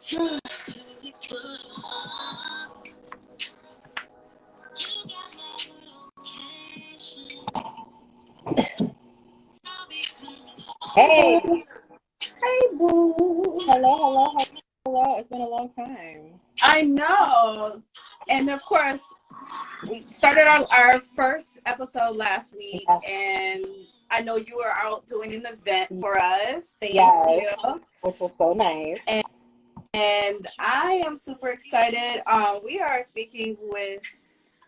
Time to explore. Hey, Hey, boo. hello. It's been a long time. I know. And of course, we started our first episode last week, Yes, and I know you were out doing an event for us. Thank yes, you. which was so nice. And I am super excited. We are speaking with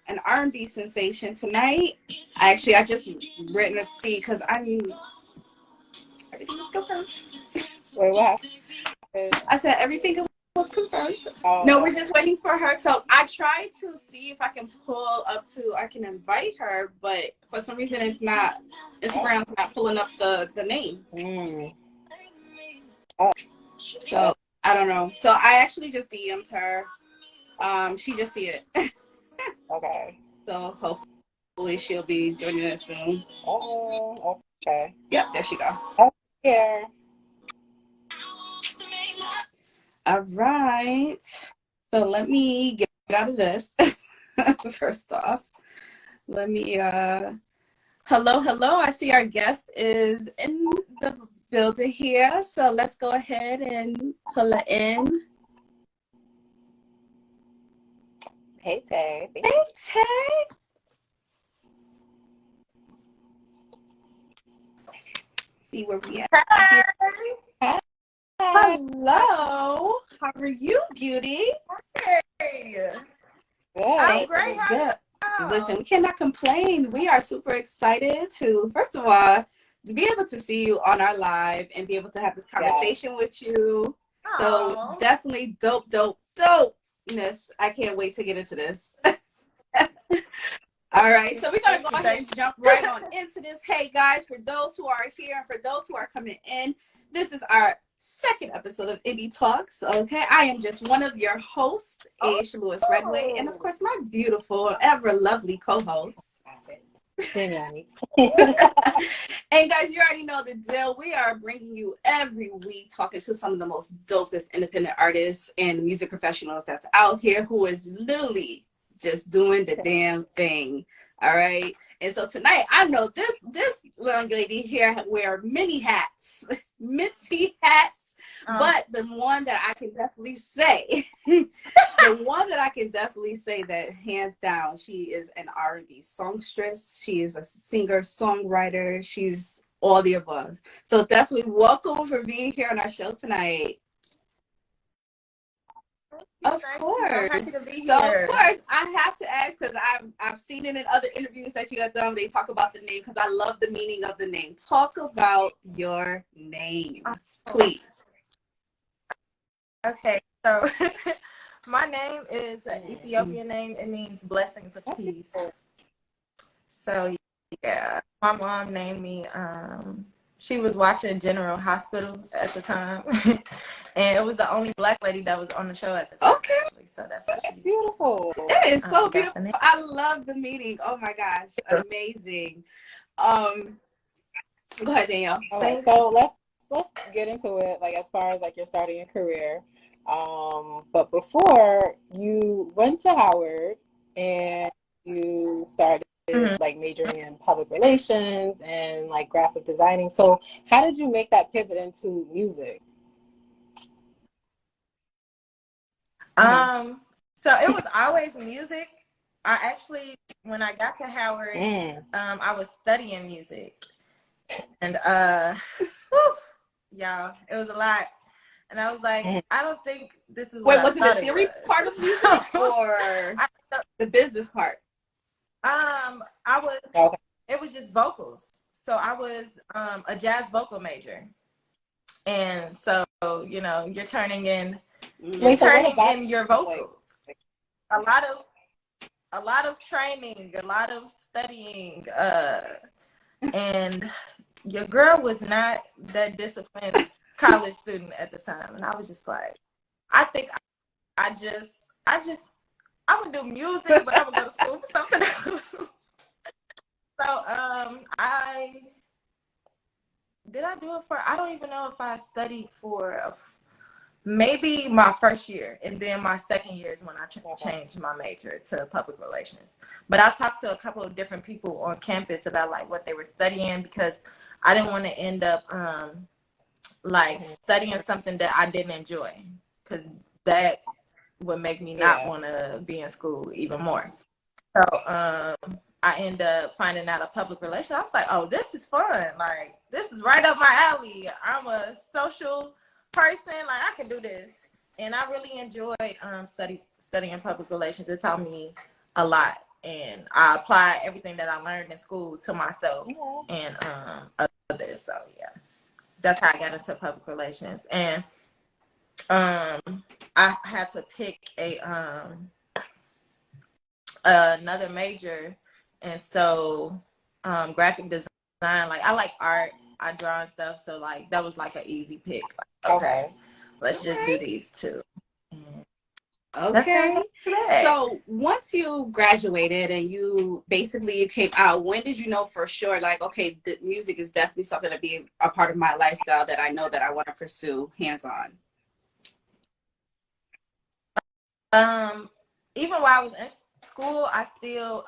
an R&B sensation tonight. I just written to see because I mean everything is confirmed. Wait, what happened? I said everything was confirmed. Oh, No, we're just waiting for her. So I tried to see if I can I can invite her, but for some reason Instagram's not pulling up the name. Oh, So I don't know. So I actually just DM'd her. She just see it. okay. So hopefully she'll be joining us soon. Oh, okay. Yep, there she go. Oh, here. All right. So let me get out of this. First off, let me hello. I see our guest is in the building here. So let's go ahead and pull her in. Hey, Tay. Hey, Tay. See where we at. Hi. Hello. How are you, beauty? Hey. Good. I'm great. Good. Listen, we cannot complain. We are super excited to, first of all, to be able to see you on our live and be able to have this conversation with you. So definitely dopeness. I can't wait to get into this. All right, so we're going to go ahead and jump right on into this. Hey, guys, for those who are here and for those who are coming in, this is our second episode of Indie Talks, okay? I am just one of your hosts, Aisha Lewis Redway, and of course, my beautiful, ever lovely co-host. And guys, you already know the deal. We are bringing you every week talking to some of the most dopest independent artists and music professionals that's out here who is literally just doing the damn thing. All right. And so tonight, I know this young lady here wear many hats, minty hats, but the one that I can definitely say, that hands down, she is an R&B songstress. She is a singer, songwriter. She's all the above. So definitely welcome for being here on our show tonight. Of course. I'm happy to be here. So of course I have to ask, because I've seen it in other interviews that you have done. They talk about the name because I love the meaning of the name. Talk about your name, please. Okay, so my name is an Ethiopian name. It means blessings of peace. So yeah, my mom named me. She was watching General Hospital at the time, and it was the only Black lady that was on the show at the time. Okay. Actually. So that's actually beautiful. That is so beautiful. I love the meeting. Oh my gosh, amazing. Go ahead, Danielle. Okay, so let's get into it. Like as far as like your starting your career, but before you went to Howard and you started like majoring in public relations and like graphic designing. So how did you make that pivot into music? So it was always music. I actually, when I got to Howard, I was studying music, and y'all, it was a lot. And I was like, I don't think this is what was it the theory part of music or the business part? It was just vocals. So I was a jazz vocal major. And so, you know, you're turning in your vocals. A lot of training, a lot of studying, and your girl was not that disciplined college student at the time. And I was just like, I think I would do music, but I would go to school for something else. So I don't even know if I studied for maybe my first year, and then my second year is when I changed my major to public relations. But I talked to a couple of different people on campus about like what they were studying, because I didn't want to end up like studying something that I didn't enjoy, because that would make me not want to be in school even more. So I ended up finding out a public relations. I was like, oh, this is fun. Like, this is right up my alley. I'm a social person. Like, I can do this. And I really enjoyed studying public relations. It taught me a lot. And I applied everything that I learned in school to myself and others. So, yeah, that's how I got into public relations. And I had to pick another major, and so graphic design. Like, I like art, I draw and stuff, so like that was like an easy pick. Like, okay, let's just do these two. Okay. So once you graduated and you came out, when did you know for sure, like, okay, the music is definitely something to be a part of my lifestyle that I know that I want to pursue hands-on? Even while I was in school, I still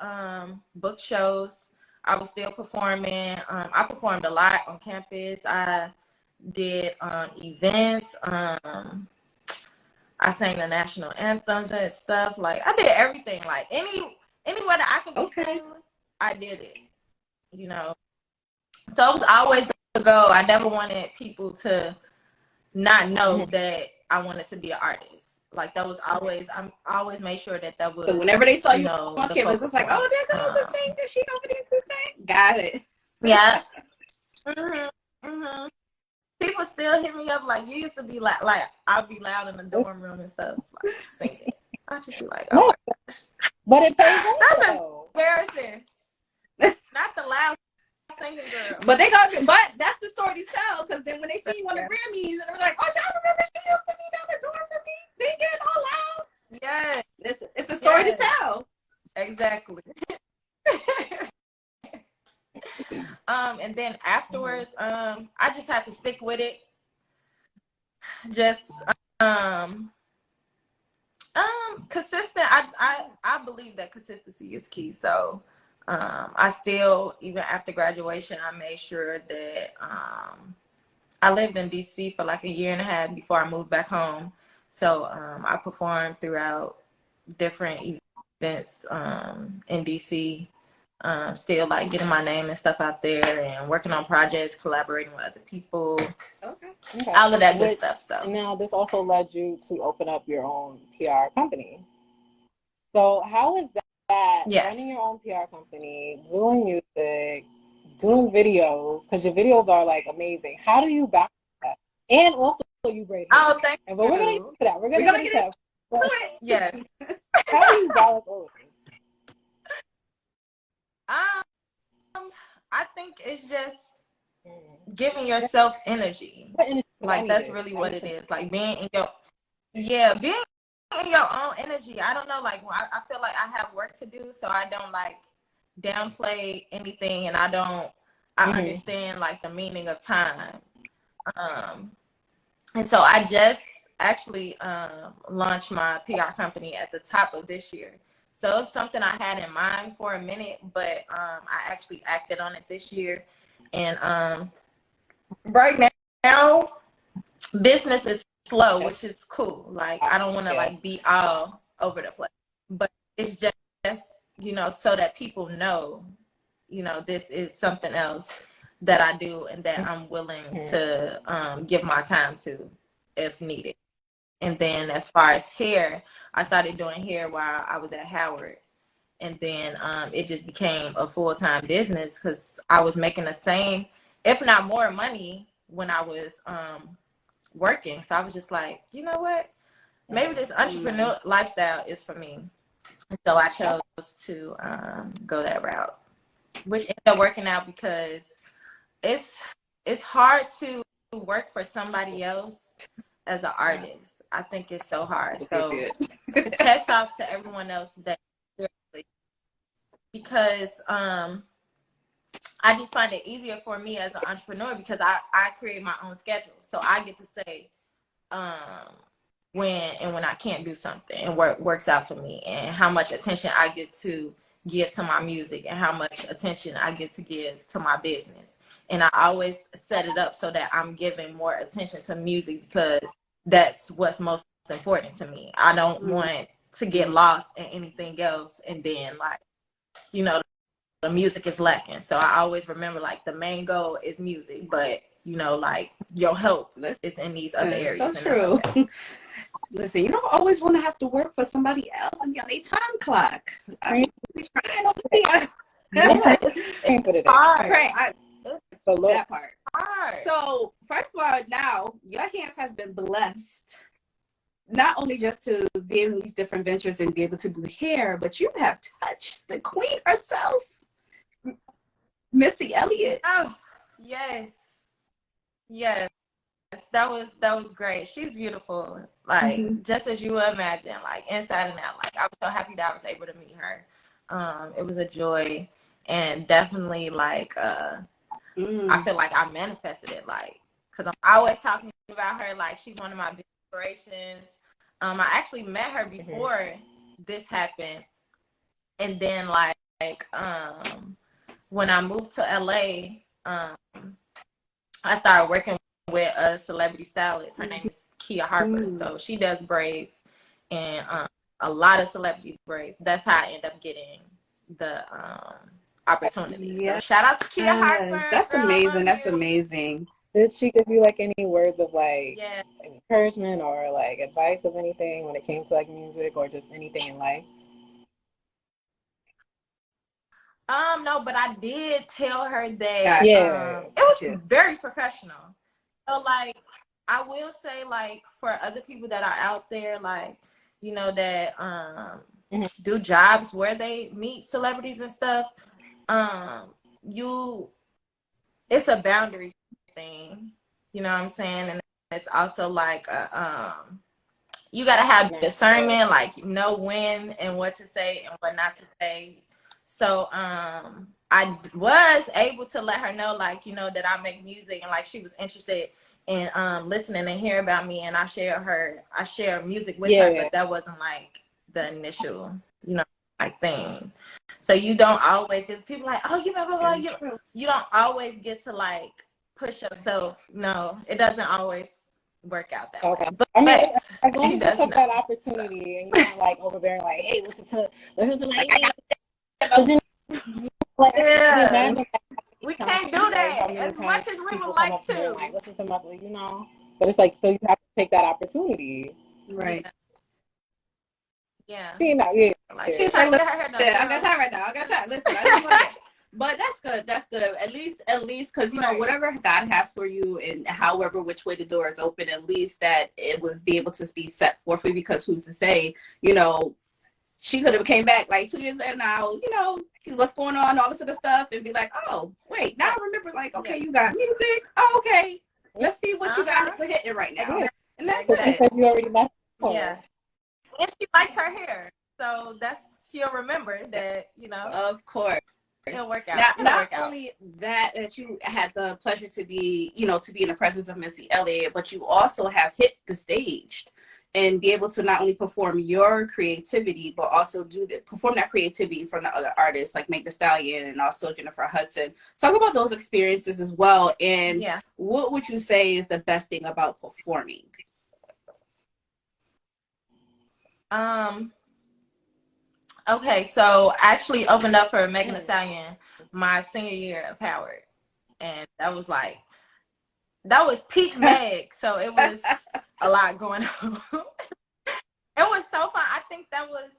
booked shows. I was still performing. I performed a lot on campus. I did events. I sang the national anthems and stuff. Like, I did everything. Like, anywhere that I could be seen, I did it. You know, so it was always the goal. I never wanted people to not know that I wanted to be an artist. Like, that was always, I always made sure that was. So whenever they saw you on campus, it's like, oh, there goes the thing that she over there to sing. Got it. Yeah. People still hit me up like, you used to be like I'll be loud in the dorm room and stuff, like singing. I just be like, oh my gosh. But it pays off. That's embarrassing. Not the loud singing girl. But that's the story to tell, because then when they see you on the Grammys and they're like, oh, y'all remember she used to be down the door for me singing all loud? Yes. It's a story to tell. Exactly. And then afterwards, I just had to stick with it. Just consistent. I believe that consistency is key. So I still, even after graduation, I made sure that I lived in DC for like a year and a half before I moved back home. So I performed throughout different events in DC. Still like getting my name and stuff out there and working on projects, collaborating with other people. Okay. All of that good stuff. So now this also led you to open up your own PR company. So how is that running your own PR company, doing music, doing videos, because your videos are like amazing. How do you balance that? And also you braid hair. Oh, thank you. But we're gonna get to that. We're gonna get to that. Yes. How do you balance all of this? I think it's just giving yourself energy. Like, that's really what it is. Like, being in your own energy. I don't know, like, I feel like I have work to do, so I don't like downplay anything, and I understand like the meaning of time. And so I just actually launched my PR company at the top of this year. So it's something I had in mind for a minute, but I actually acted on it this year. And right now, business is slow, which is cool. Like, I don't want to like be all over the place, but it's just, so that people know, this is something else that I do and that I'm willing to give my time to if needed. And then as far as hair, I started doing hair while I was at Howard. And then it just became a full-time business because I was making the same, if not more money when I was working. So I was just like, you know what? Maybe this entrepreneur lifestyle is for me. And so I chose to go that route, which ended up working out because it's hard to work for somebody else as an artist. I think it's so hard. So hats off to everyone else that, because I just find it easier for me as an entrepreneur because I create my own schedule. So I get to say, when I can't do something and works out for me, and how much attention I get to give to my music and how much attention I get to give to my business. And I always set it up so that I'm giving more attention to music because that's what's most important to me. I don't want to get lost in anything else and then like, you know, the music is lacking. So I always remember like the main goal is music, but you know, like your help is in these other areas. So true. Okay. Listen, you don't always want to have to work for somebody else and get a time clock. I mean, we're trying over here. It's hard. That part. Hard. So first of all, now your hands has been blessed, not only just to be in these different ventures and be able to do hair, but you have touched the queen herself, Missy Elliott. Oh, yes. Yes. That was great. She's beautiful. Like just as you would imagine, like inside and out. Like I was so happy that I was able to meet her. It was a joy, and definitely like I feel like I manifested it, like because I'm always talking about her. Like she's one of my big inspirations. I actually met her before this happened, and then like when I moved to LA, I started working with a celebrity stylist. Her name is Kia Harper. So she does braids and a lot of celebrity braids. That's how I end up getting the opportunity. So shout out to Kia Harper. That's amazing. That's amazing. Did she give you like any words of like encouragement or like advice of anything when it came to like music or just anything in life? No, but I did tell her that it was very professional. So like I will say like for other people that are out there, like, you know, that do jobs where they meet celebrities and stuff, it's a boundary thing, you know what I'm saying? And it's also like you gotta have discernment, like know when and what to say and what not to say. So I was able to let her know, like, you know, that I make music, and like she was interested in listening and hear about me, and I share music with her, but that wasn't like the initial, you know, like thing. So you don't always get people like, oh, you know, you don't always get to like push yourself. No, it doesn't always work out that way. But I mean, as long as you took that opportunity and you're not like overbearing, like, hey, listen to my we can't do that as much as we would like to. Like, listen to my, you know, but it's like still you have to take that opportunity, right? Yeah. Like she's like, I got time right now. I got time. Listen, I just want it. But that's good. That's good. At least, because you know whatever God has for you, and however which way the door is open, at least that it was be able to be set forth for you. Because who's to say, you know, she could have came back like 2 years later now, you know, what's going on, all this other stuff, and be like, oh, wait, now I remember, like, okay, you got music. Oh, okay. Let's see what you got for hitting right now. And that's it. Because you already met her. Yeah. And she likes her hair. So she'll remember that, you know. Of course. It'll work out. Now, not only that you had the pleasure to be, you know, to be in the presence of Missy Elliott, but you also have hit the stage and be able to not only perform your creativity, but also perform that creativity in front of other artists like Meg Thee Stallion and also Jennifer Hudson. Talk about those experiences as well. And what would you say is the best thing about performing? Okay, so I actually opened up for Meg Thee Stallion my senior year of Howard. And that was peak Meg. So it was a lot going on. It was so fun. I think that was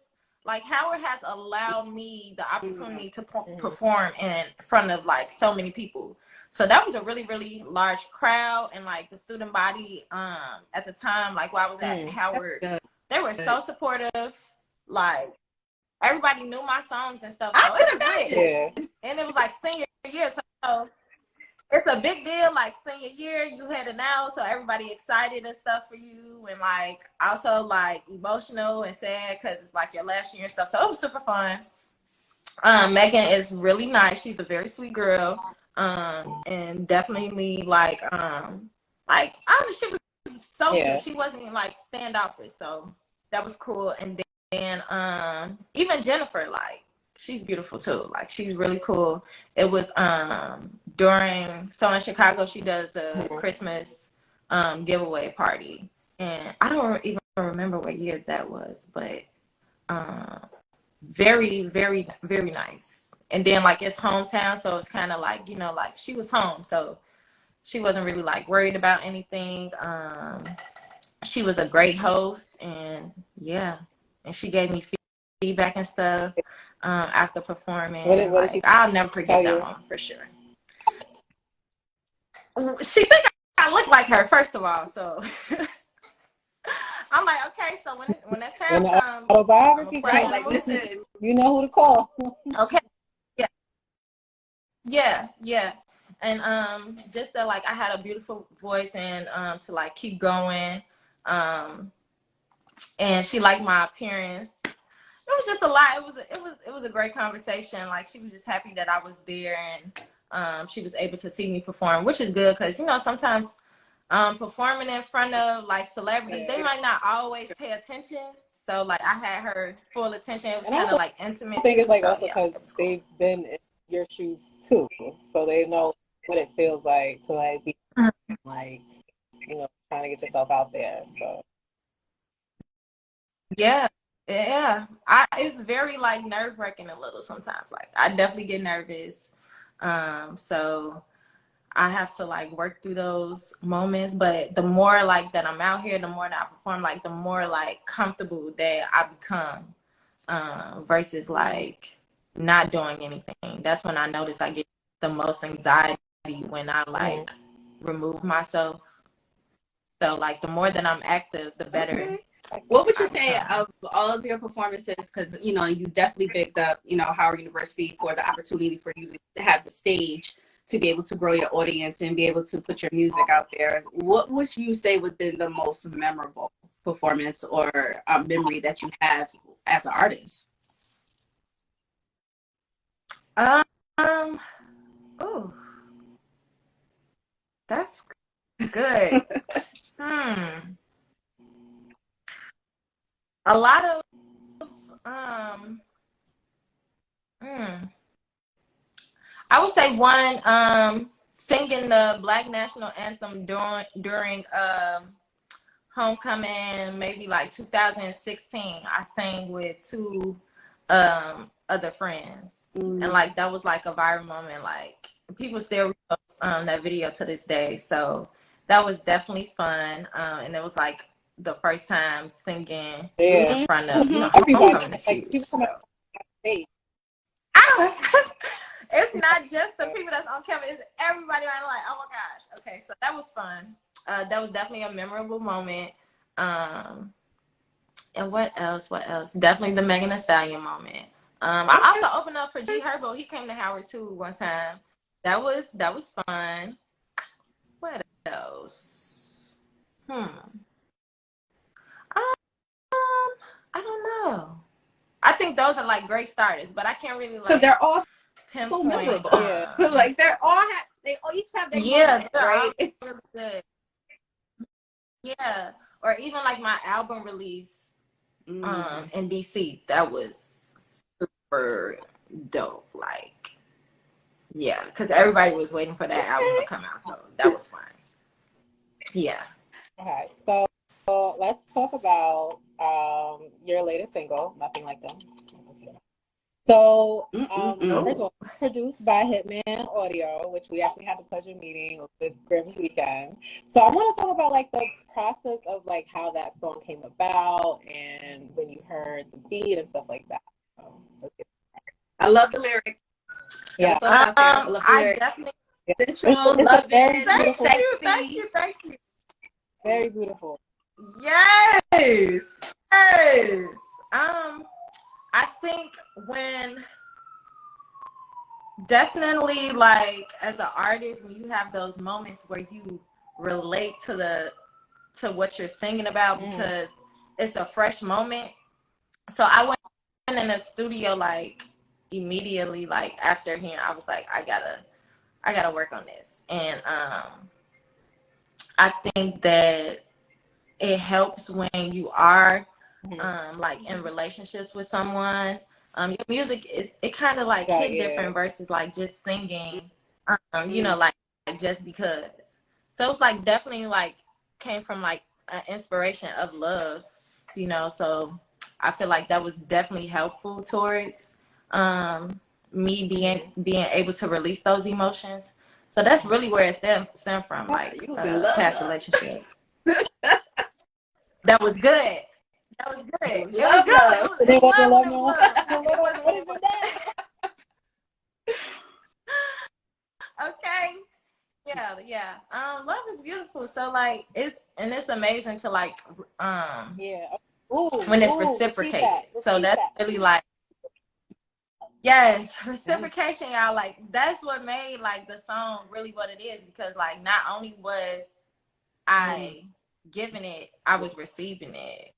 like Howard has allowed me the opportunity to perform in front of like so many people. So that was a really, really large crowd, and like the student body at the time, like while I was at Howard, they were so supportive. Like everybody knew my songs and stuff. So it was lit. And it was like senior year, so it's a big deal. Like senior year, you heading out, so everybody excited and stuff for you, and like also like emotional and sad because it's like your last year and stuff. So it was super fun. Megan is really nice. She's a very sweet girl, and definitely like I don't know, she was social. She wasn't even like standoffish, so that was cool. And then even Jennifer, like, she's beautiful too. Like, she's really cool. It was so in Chicago she does a Christmas giveaway party, and I don't even remember what year that was, but very, very, very nice. And then like it's hometown, so it's kind of like, you know, like she was home, so she wasn't really like worried about anything. She was a great host, and yeah, and she gave me feedback and stuff after performing. What did she I'll never forget that moment for sure. She think I look like her, first of all, so I'm like, okay, so when that time comes, autobiography, like, listen, you know who to call. Okay. Yeah. And just that, like, I had a beautiful voice, and to like keep going. And she liked my appearance. It was just a lot. It was a great conversation. Like, she was just happy that I was there, and she was able to see me perform, which is good, because, you know, sometimes performing in front of like celebrities, they might not always pay attention. So like I had her full attention. It was kind of like intimate. I think it's like also because they've been in your shoes too, so they know what it feels like to like be like, you know, trying to get yourself out there. So yeah. It's very like nerve-wracking a little sometimes. Like, I definitely get nervous. So I have to like work through those moments, but the more like that I'm out here, the more that I perform, like the more like comfortable that I become, versus like not doing anything. That's when I notice I get the most anxiety, when I like remove myself. So like the more that I'm active, the better. Okay. What would you say of all of your performances? Because, you know, you definitely picked up, you know, Howard University for the opportunity for you to have the stage to be able to grow your audience and be able to put your music out there. What would you say would be the most memorable performance or memory that you have as an artist? Oh, that's good. A lot of I would say one, singing the Black National Anthem during homecoming, maybe like 2016. I sang with two other friends, and like that was like a viral moment. Like, people still repost that video to this day. So that was definitely fun, and it was like the first time singing in front of, you know, homecoming is huge. So. It's not just the people that's on camera, it's everybody around, like, oh my gosh. Okay, so that was fun. That was definitely a memorable moment. And what else? Definitely the Megan Thee Stallion moment. I also opened up for G Herbo. He came to Howard too one time. That was fun. What else? I don't know. I think those are like great starters, but I can't really, like, because they're all pinpoint. So memorable. Like they each have their moment, right? Really good. Yeah, or even like my album release in DC, that was super dope. Like, yeah, because everybody was waiting for that album to come out, so that was fun. Yeah. Okay, so let's talk about your latest single, Nothing Like Them. So, first of all, produced by Hitman Audio, which we actually had the pleasure of meeting over the Grimm's weekend. So I want to talk about like the process of like how that song came about and when you heard the beat and stuff like that. I love the lyrics. Yeah, I love the lyrics. Definitely. Sensual, love it, Thank you. Very beautiful. Yes. I think when definitely like as an artist, when you have those moments where you relate to what you're singing about, because it's a fresh moment. So I went in the studio like immediately, like after hearing, I was like, I gotta work on this. And I think that it helps when you are like in relationships with someone. Your music it kind of like hit different versus like just singing, you know, like just because. So it's like definitely like came from like an inspiration of love, you know. So I feel like that was definitely helpful towards me being able to release those emotions. So that's really where it stemmed from, like past relationships. That was good. That was good. It was love, good. It was love when it was love. It wasn't what is it that? Okay. Yeah. Love is beautiful. So like it's amazing to like when it's reciprocated. So that's really like reciprocation, y'all. Like that's what made like the song really what it is, because like not only was I giving it, I was receiving it.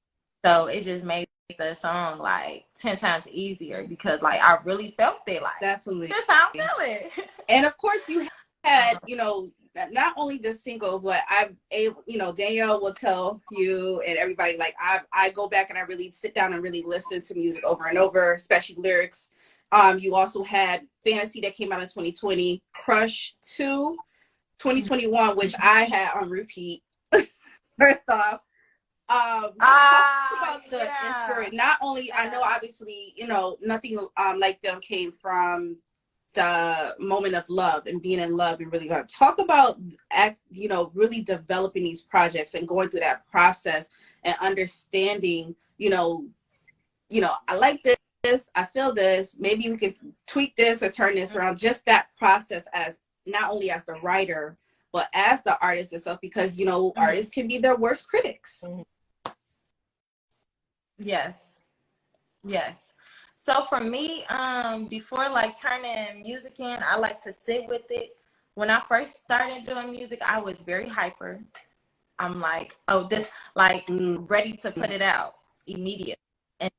So it just made the song like 10 times easier, because like I really felt it. Like definitely, that's how I feel it. And of course, you had, you know, not only the single, but I'm able, you know, Danielle will tell you and everybody, like I go back and I really sit down and really listen to music over and over, especially lyrics. You also had Fantasy that came out in 2020, Crush 2, 2021, which I had on repeat. First off, talk about the inspiration. Not only, I know obviously, you know, nothing like them came from the moment of love and being in love and really talk about you know, really developing these projects and going through that process and understanding, you know, I like this, I feel this, maybe we could tweak this or turn this around. Just that process, as not only as the writer but as the artist itself, because you know, artists can be their worst critics. Yes. So for me, before like turning music in, I like to sit with it. When I first started doing music, I was very hyper. I'm like, oh, this, like, ready to put it out immediately. And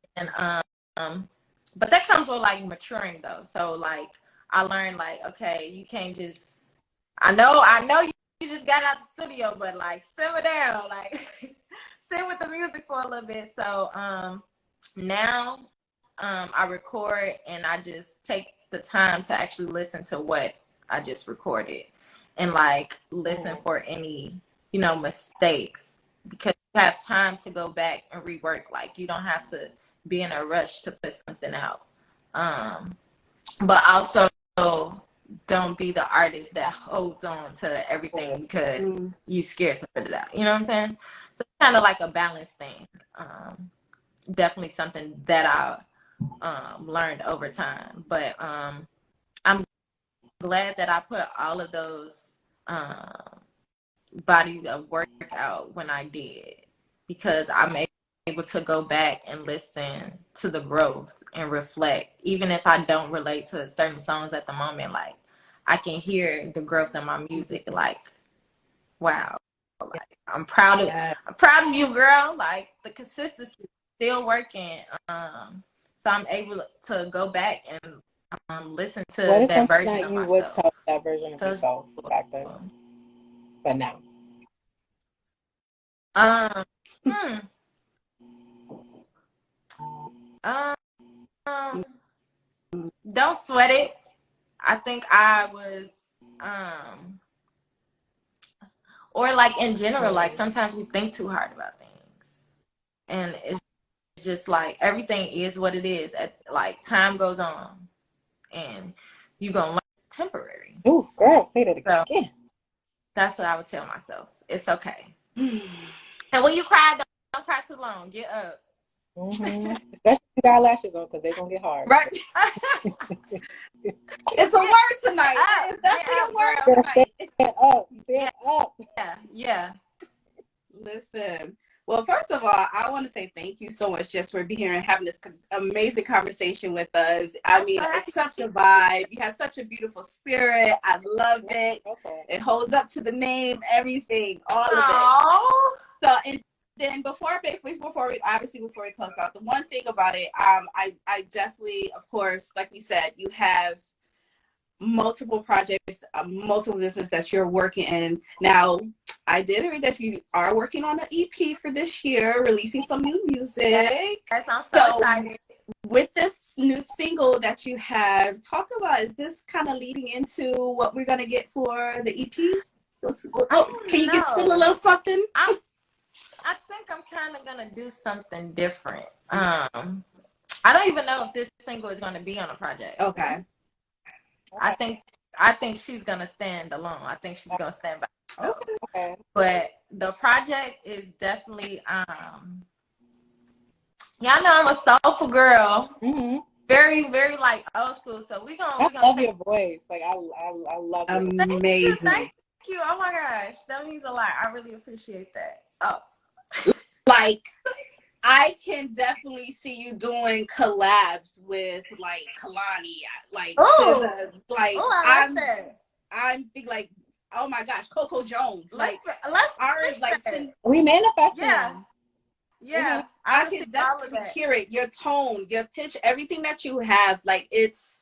but that comes with like maturing though. So like I learned like, okay, you can't just, I know you just got out the studio, but like simmer down, like sit with the music for a little bit. So now I record and I just take the time to actually listen to what I just recorded and like listen for any, you know, mistakes, because you have time to go back and rework. Like you don't have to be in a rush to put something out. But also don't be the artist that holds on to everything because you scared to put it out. You know what I'm saying? So it's kind of like a balance thing. Definitely something that I learned over time. But I'm glad that I put all of those bodies of work out when I did, because I'm able to go back and listen to the growth and reflect. Even if I don't relate to certain songs at the moment, like I can hear the growth in my music. Like, wow, like I'm proud of you, girl. Like the consistency still working. So I'm able to go back and listen to that version of myself. What is something that you would tell that version of yourself back then, but now? Don't sweat it. I think I was or like in general, like sometimes we think too hard about things, and it's just like everything is what it is. At like time goes on, and you gonna learn temporary. Ooh, girl, say that again. So that's what I would tell myself. It's okay. And when you cry, don't cry too long. Get up. Especially if you got lashes on, because they're gonna get hard. Right. It's a word tonight. It's definitely a word tonight. Stand up. Yeah. Listen. Well, first of all, I want to say thank you so much just for being here and having this amazing conversation with us. I mean, it's such a vibe. You have such a beautiful spirit. I love it. It holds up to the name, everything, all of it. So, and then before we close out, the one thing about it, I definitely, of course, like we said, you have multiple projects, multiple business that you're working in. Now, I did read that you are working on an EP for this year, releasing some new music. Yes, I'm so excited. With this new single that you have, talk about, is this kind of leading into what we're going to get for the EP? Can you just spill a little something? I think I'm kind of going to do something different. I don't even know if this single is going to be on a project. Okay. I think she's going to stand alone. I think she's going to stand by herself. Okay. But the project is definitely, y'all know I'm a soulful girl. Mm-hmm. Very, very like old school. So I love your voice. Like I love it. Amazing. Thank you. Oh my gosh, that means a lot. I really appreciate that. Oh, like I can definitely see you doing collabs with like Kalani, like I like that. I'm thinking like, oh my gosh, Coco Jones. Let's since we manifest. Yeah. I can definitely hear it. Your tone, your pitch, everything that you have, like it's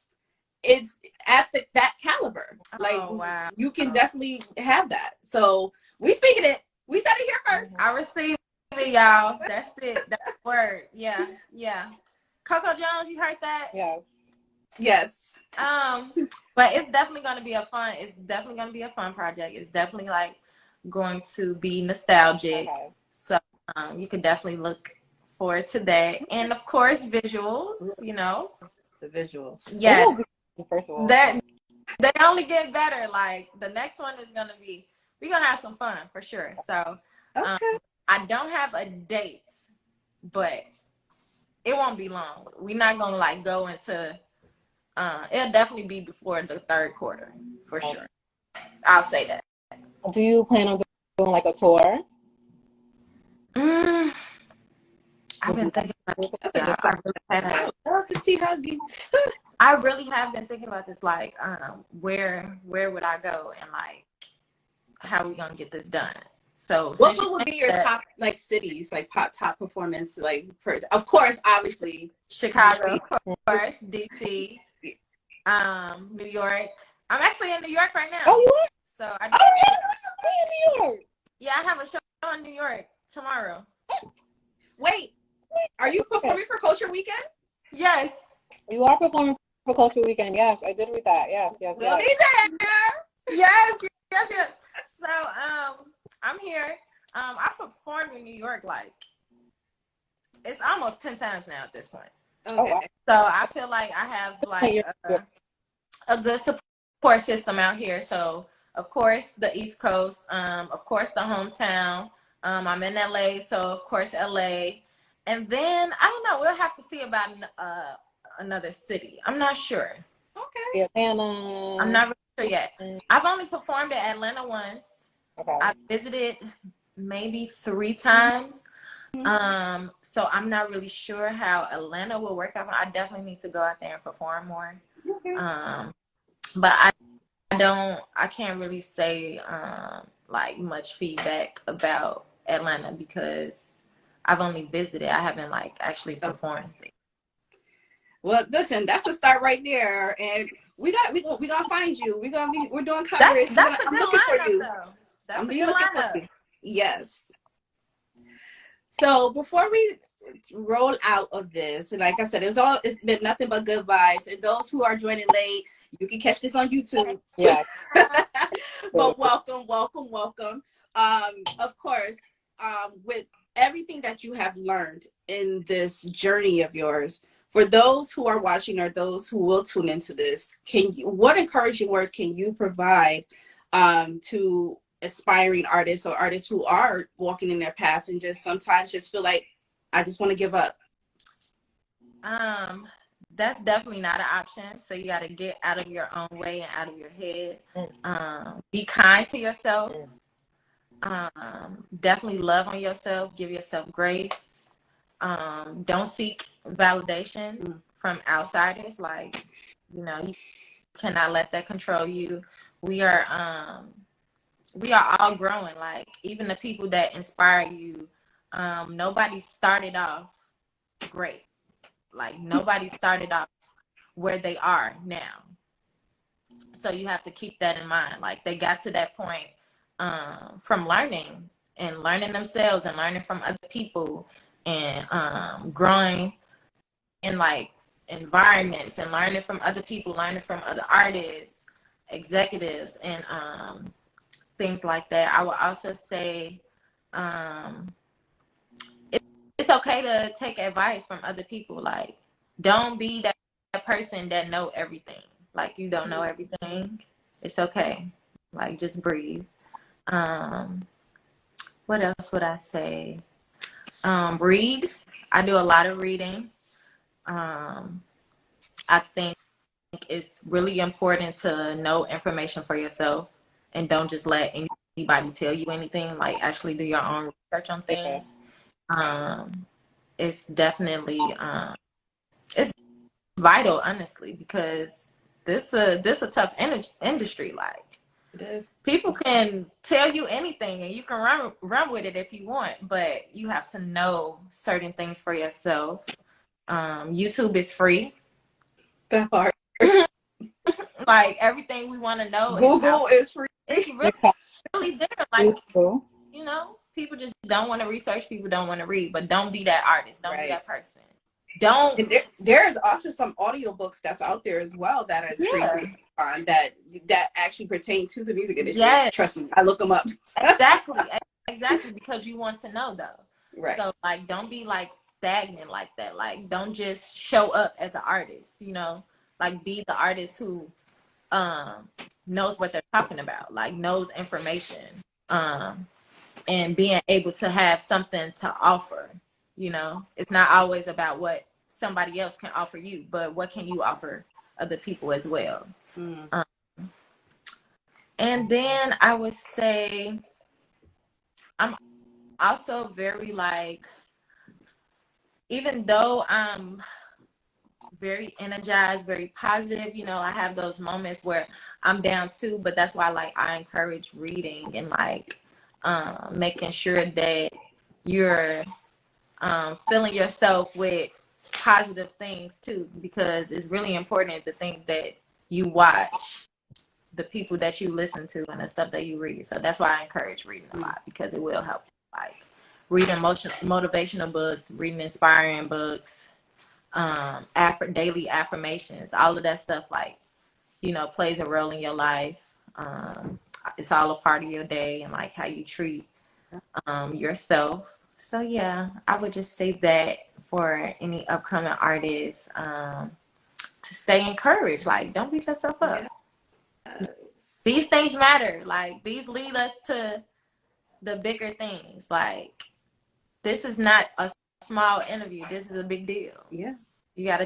at that caliber. Like you can definitely have that. So we speaking it. We said it here first. I receive it, y'all. That's it. That's the word. Yeah. Coco Jones, you heard that? Yes. But it's definitely gonna be a fun project. It's definitely like going to be nostalgic. Okay. So you can definitely look forward to that. And of course visuals, you know. The visuals. Yes. First of all. They only get better. Like the next one is gonna be, we're gonna have some fun for sure. So I don't have a date, but it won't be long. We're not gonna like go into it'll definitely be before the third quarter for sure. I'll say that. Do you plan on doing like a tour? I've been thinking about I really have been thinking about this, like where would I go and like how we gonna get this done. So what would be your top like cities, like top performance, like of course obviously Chicago, of course, DC, New York. I'm actually in New York right now. Oh, you are? So in New York. Yeah, I have a show in New York tomorrow. Wait, are you performing for Culture Weekend? Yes. You are performing for Culture Weekend. Yes, I did read that. Yes. We'll be there. Yes. So I'm here. I performed in New York like it's almost 10 times now at this point. Okay. So I feel like I have like a good support system out here. So of course the East Coast, of course the hometown. I'm in LA, so of course LA. And then I don't know, we'll have to see about another city. I'm not sure. Okay. Atlanta. I'm not really sure yet. I've only performed at Atlanta once. Okay. I visited maybe 3 times. So I'm not really sure how Atlanta will work out. I definitely need to go out there and perform more. Okay. But I can't really say like much feedback about Atlanta because I've only visited. I haven't like actually performed. Well, listen, that's a start right there, and we gonna find you. We're doing coverage. That's a good lineup, though. That's a good lineup. Yes. So before we roll out of this, and like I said, it's been nothing but good vibes. And those who are joining late, you can catch this on YouTube. Yeah. But welcome. Of course, with everything that you have learned in this journey of yours, for those who are watching or those who will tune into this, what encouraging words can you provide to aspiring artists or artists who are walking in their path and just sometimes just feel like, I just want to give up? That's definitely not an option. So you got to get out of your own way and out of your head. Be kind to yourself. Definitely love on yourself. Give yourself grace. Don't seek validation from outsiders. Like, you cannot let that control you. We are all growing. Like, even the people that inspire you, nobody started off great. Like, nobody started off where they are now. So you have to keep that in mind. Like they got to that point from learning themselves and learning from other people and growing in like environments and learning from other people, learning from other artists, executives, and things like that. I would also say it's okay to take advice from other people. Like, don't be that person that know everything. Like, you don't know everything. It's okay. Like, just breathe. What else would I say? Read. I do a lot of reading. I think it's really important to know information for yourself and don't just let anybody tell you anything. Like, actually do your own research on things. It's definitely it's vital, honestly, because this a tough industry. Like, It is. People can tell you anything and you can run with it if you want, but you have to know certain things for yourself. YouTube is free. That part. Like, everything we want to know Google is free. It's really there. Like, you know, people just don't want to research. People don't want to read, but don't be that artist. Don't be that person. Don't. And there's also some audiobooks that's out there as well that is free that actually pertain to the music industry. Yes. Trust me, I look them up. Exactly, because you want to know, though. Right. So, like, don't be like stagnant like that. Like, don't just show up as an artist, you know? Like, be the artist who knows what they're talking about, like knows information, and being able to have something to offer. You know, it's not always about what somebody else can offer you, but what can you offer other people as well. And then I would say I'm also very like, even though I'm very energized, very positive, you know, I have those moments where I'm down too, but that's why like I encourage reading and like making sure that you're filling yourself with positive things too, because it's really important the things that you watch, the people that you listen to, and the stuff that you read. So that's why I encourage reading a lot, because it will help. Like reading motivational books, reading inspiring books, daily affirmations, all of that stuff, like, you know, plays a role in your life. It's all a part of your day and like how you treat yourself. So yeah, I would just say that for any upcoming artists, to stay encouraged. Like, don't beat yourself up. Yeah. These things matter. Like, these lead us to the bigger things. Like, this is not a small interview. This is a big deal. Yeah. You gotta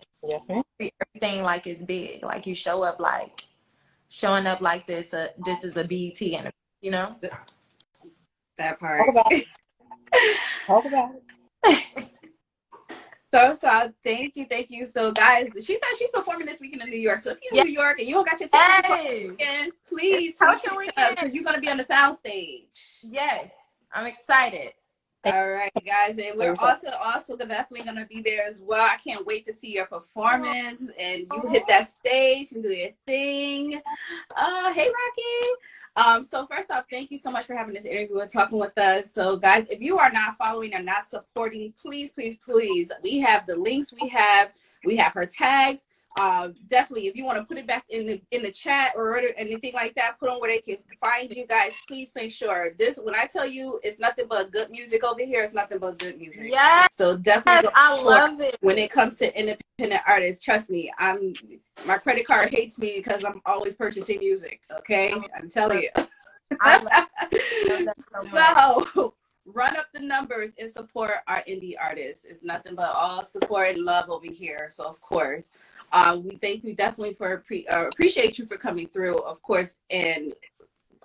treat everything like it's big. Like, you showing up like this. This is a BET interview. You know. That part. Talk about it. So thank you. So guys, she said she's performing this weekend in New York. So if you're in New York and you don't got your tickets, please because you're gonna be on the sound stage. Yes, I'm excited. All right, guys, and we're also definitely gonna be there as well. I can't wait to see your performance and you hit that stage and do your thing. Hey, Rocky. So first off, thank you so much for having this interview and talking with us. So guys, if you are not following or not supporting, please, we have the links. We have her tags. Definitely, if you want to put it back in the chat or anything like that, put on where they can find you guys. Please make sure when I tell you it's nothing but good music over here, it's nothing but good music. Yeah. So definitely, I love it. When it comes to independent artists, trust me, my credit card hates me because I'm always purchasing music. Okay, I'm telling you. I love that so much. So run up the numbers and support our indie artists. It's nothing but all support and love over here. So of course. We thank you definitely for appreciate you for coming through, of course, and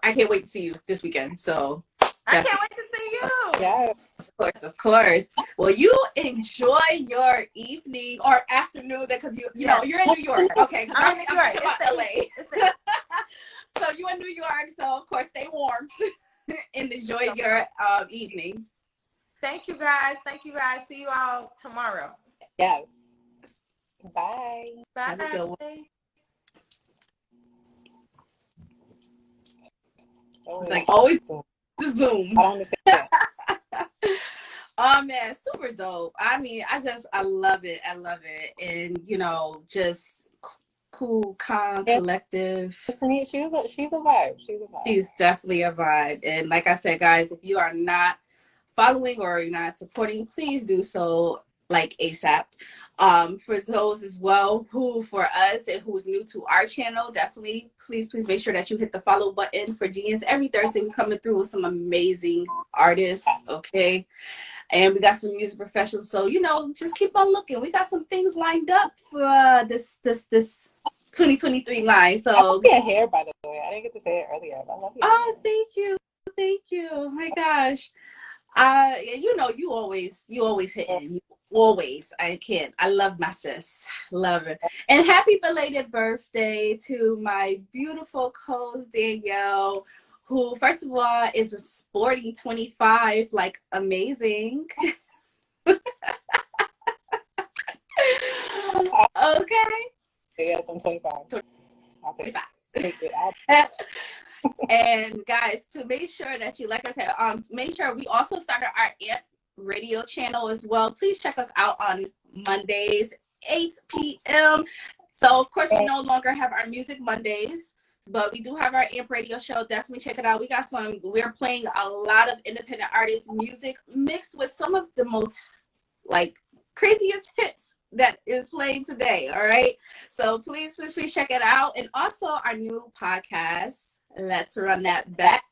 I can't wait to see you this weekend. So I can't wait to see you. Yeah, of course. Well, you enjoy your evening or afternoon because you know you're in New York. Okay, because I'm in New York. It's LA. So you in New York, so of course stay warm and enjoy your evening. Thank you guys. See you all tomorrow. Yes. Bye. Bye. It's like always the Zoom. I don't understand that. Oh man, super dope. I mean, I love it. I love it. And you know, just cool, calm, collective. She's a vibe. She's a vibe. She's definitely a vibe. And like I said, guys, if you are not following or you're not supporting, please do so like ASAP. For those as well who, for us and who's new to our channel, definitely please make sure that you hit the follow button for GNS. Every Thursday we're coming through with some amazing artists, okay? And we got some music professionals, so you know, just keep on looking. We got some things lined up for this 2023 line. So I love your hair, by the way. I didn't get to say it earlier. I love your hair. Thank you. Oh my gosh. Yeah, you know, you always hitting. Always. I love my sis. Love it. And happy belated birthday to my beautiful co-host Danielle, who first of all is sporting 25, like amazing. Okay. Yes, I'm 25. I'll take it. And guys, to make sure that you, like I said, make sure we also started our AMP radio channel as well. Please check us out on Mondays, 8 p.m. So of course we no longer have our Music Mondays, but we do have our AMP radio show. Definitely check it out. We're playing a lot of independent artists music mixed with some of the most like craziest hits that is playing today. All right. So please check it out. And also our new podcast, Let's Run That Back.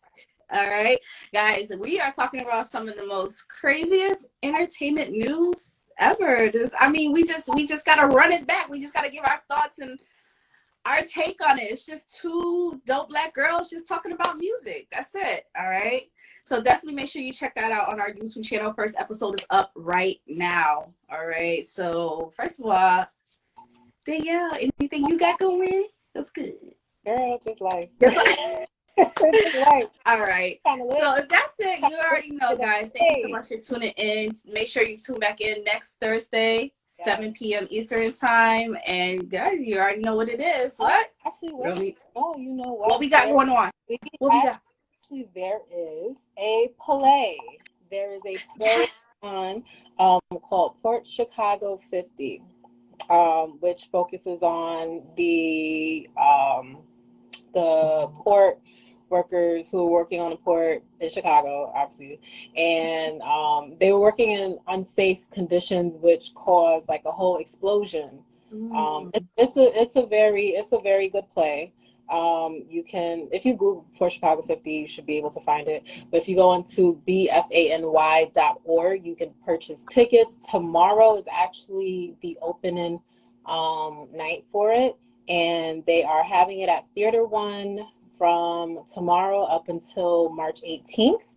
All right, guys, we are talking about some of the most craziest entertainment news ever. We just gotta run it back. We just gotta give our thoughts and our take on it. It's just two dope Black girls just talking about music. That's it. All right. So definitely make sure you check that out on our YouTube channel. First episode is up right now. All right. So first of all, Danielle, anything you got going? That's good. Girl, just like. Right. All right. So if that's it, you already know, guys. Thank you so much for tuning in. Make sure you tune back in next Thursday, 7 p.m. Eastern time. And guys, you already know what it is. What? Actually, wait. Oh, you know what? What we got going on? What we got? Actually, there is a play. There is a play on called Port Chicago 50, which focuses on the port workers who were working on a port in Chicago, obviously, and they were working in unsafe conditions, which caused like a whole explosion. It's a very good play. You can, if you Google Port Chicago 50, you should be able to find it. But if you go into bfany.org, you can purchase tickets. Tomorrow is actually the opening night for it, and they are having it at Theater One from tomorrow up until March 18th.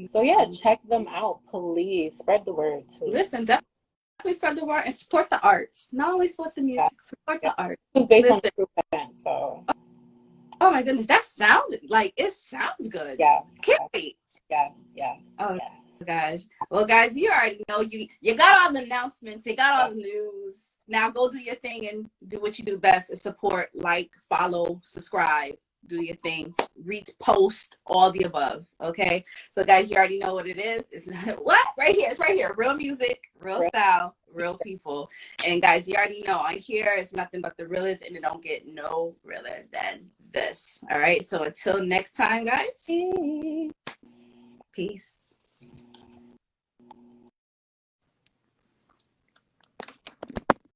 So yeah, check them out, please. Spread the word too. Listen, definitely spread the word and support the arts. Not always support the music, support the art. It's based on the group event, so. Oh my goodness, that sounded like it sounds good. Yes. Can't wait. Yes. Oh yes. Gosh. Well, guys, you already know you got all the announcements, you got all the news. Now go do your thing and do what you do best is support, like, follow, subscribe, do your thing, repost, all the above. Okay. So guys, you already know what it is. It's what? Right here. It's right here. Real music, real style, real people. And guys, you already know on here it's nothing but the realest, and it don't get no realer than this. All right. So until next time, guys. Peace. Peace.